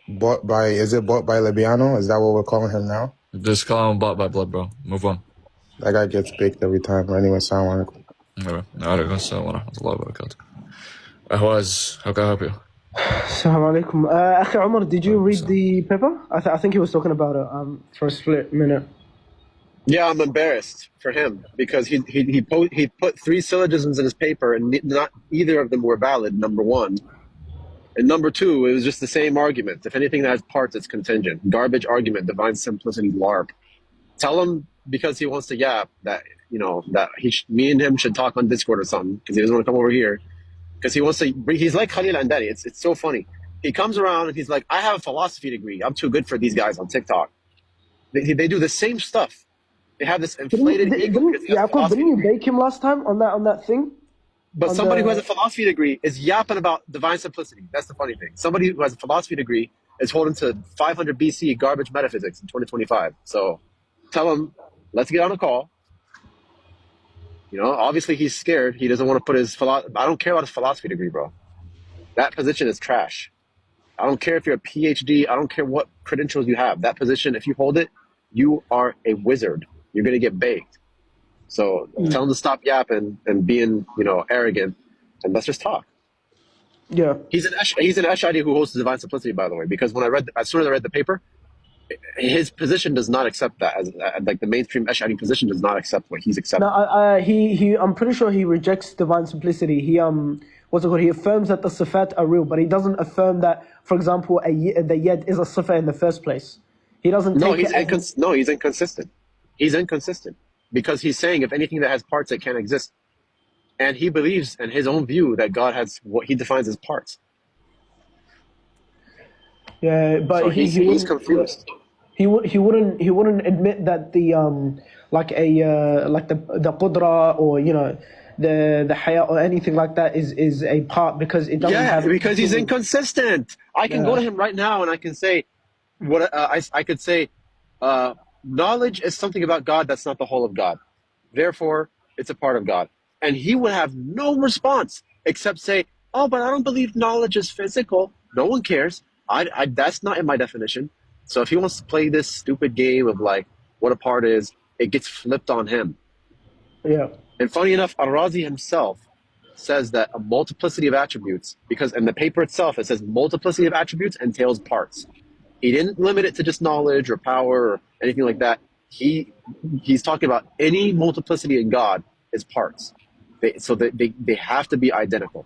is it bought by Libiano? Is that what we're calling him now? Just call him bought by blood, bro. Move on. That guy gets baked every time. Anyway, assalamu alaikum. How can I help you? Assalamu alaikum. Akhi Umar, did you read the paper? I think he was talking about it for a split minute. Yeah, I'm embarrassed for him because he put 3 syllogisms in his paper and not either of them were valid, number one. And number two, it was just the same argument. If anything that has parts, it's contingent. Garbage argument, divine simplicity, LARP. Tell him because he wants to yap that, that me and him should talk on Discord or something because he doesn't want to come over here. Because he wants to, he's like Khalil Andari. It's so funny. He comes around and he's like, I have a philosophy degree. I'm too good for these guys on TikTok. They do the same stuff. They have this inflated ego. Didn't you bake him last time on that thing? But somebody who has a philosophy degree is yapping about divine simplicity. That's the funny thing. Somebody who has a philosophy degree is holding to 500 BC garbage metaphysics in 2025. So tell him, let's get on a call. Obviously he's scared. He doesn't want to put his philosophy. I don't care about his philosophy degree, bro. That position is trash. I don't care if you're a PhD. I don't care what credentials you have. That position, if you hold it, you are a wizard. You're going to get baked. So tell him to stop yapping and being, arrogant, and let's just talk. Yeah. He's an Ash'ari who holds the divine simplicity, by the way, because as soon as I read the paper, his position does not accept that. Like the mainstream Ash'ari position does not accept what he's accepting. No, I'm pretty sure he rejects divine simplicity. He He affirms that the sifat are real, but he doesn't affirm that, for example, the yad is a sifa in the first place. He doesn't No, take he's inconsistent. He's inconsistent because he's saying if anything that has parts, it can't exist. And he believes in his own view that God has what he defines as parts. Yeah, but So he he's wouldn't. confused. He wouldn't admit that the like the qudra or the haya or anything like that is a part because it doesn't have. Because he's inconsistent. I can go to him right now and I can say what I could say. Knowledge is something about God that's not the whole of God. Therefore, it's a part of God. And he would have no response except say, "Oh, but I don't believe knowledge is physical." No one cares. I that's not in my definition. So if he wants to play this stupid game of like what a part is, it gets flipped on him. Yeah. And funny enough, Al-Razi himself says that a multiplicity of attributes, because in the paper itself it says multiplicity of attributes entails parts. He didn't limit it to just knowledge or power or anything like that. He's talking about any multiplicity in God is parts. They have to be identical.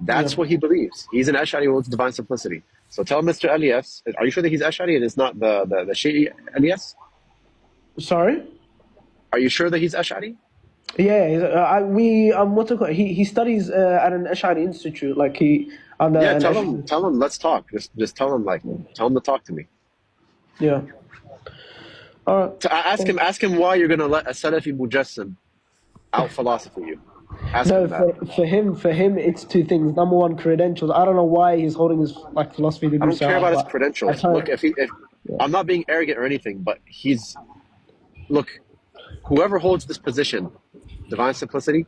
That's what he believes. He's an Ash'ari who holds divine simplicity. So tell Mr. Elias, are you sure that he's Ash'ari and it's not the Shi'i Elias? Sorry? Are you sure that he's Ash'ari? Yeah, what's it called? He studies at an Ash'ari institute. Like Tell him. Let's talk. Just tell him tell him to talk to me. Yeah. All right. Ask him why you're gonna let a Salafi Mujassim out philosophy you. Ask No, him that. for him, it's two things. Number one, credentials. I don't know why he's holding his philosophy degree. I don't care about his but credentials. Look, if I'm not being arrogant or anything, but whoever holds this position, divine simplicity,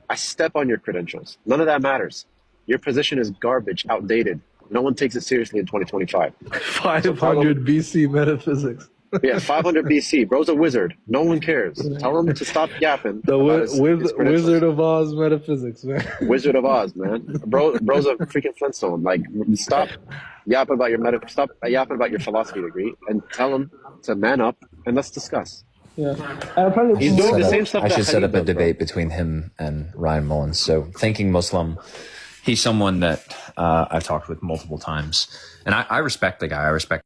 I step on your credentials. None of that matters. Your position is garbage, outdated. No one takes it seriously in 2025. 500 BC metaphysics. Yeah, 500 BC. Bro's a wizard. No one cares. Tell him to stop yapping. The Wizard of Oz metaphysics, man. Wizard of Oz, man. Bro's a freaking Flintstone. Like, stop yapping about your philosophy degree and tell him to man up and let's discuss. Yeah. He's doing the same stuff. I should set up a debate between him and Ryan Mullins. So, Thinking Muslim, he's someone that I've talked with multiple times, and I respect the guy. I respect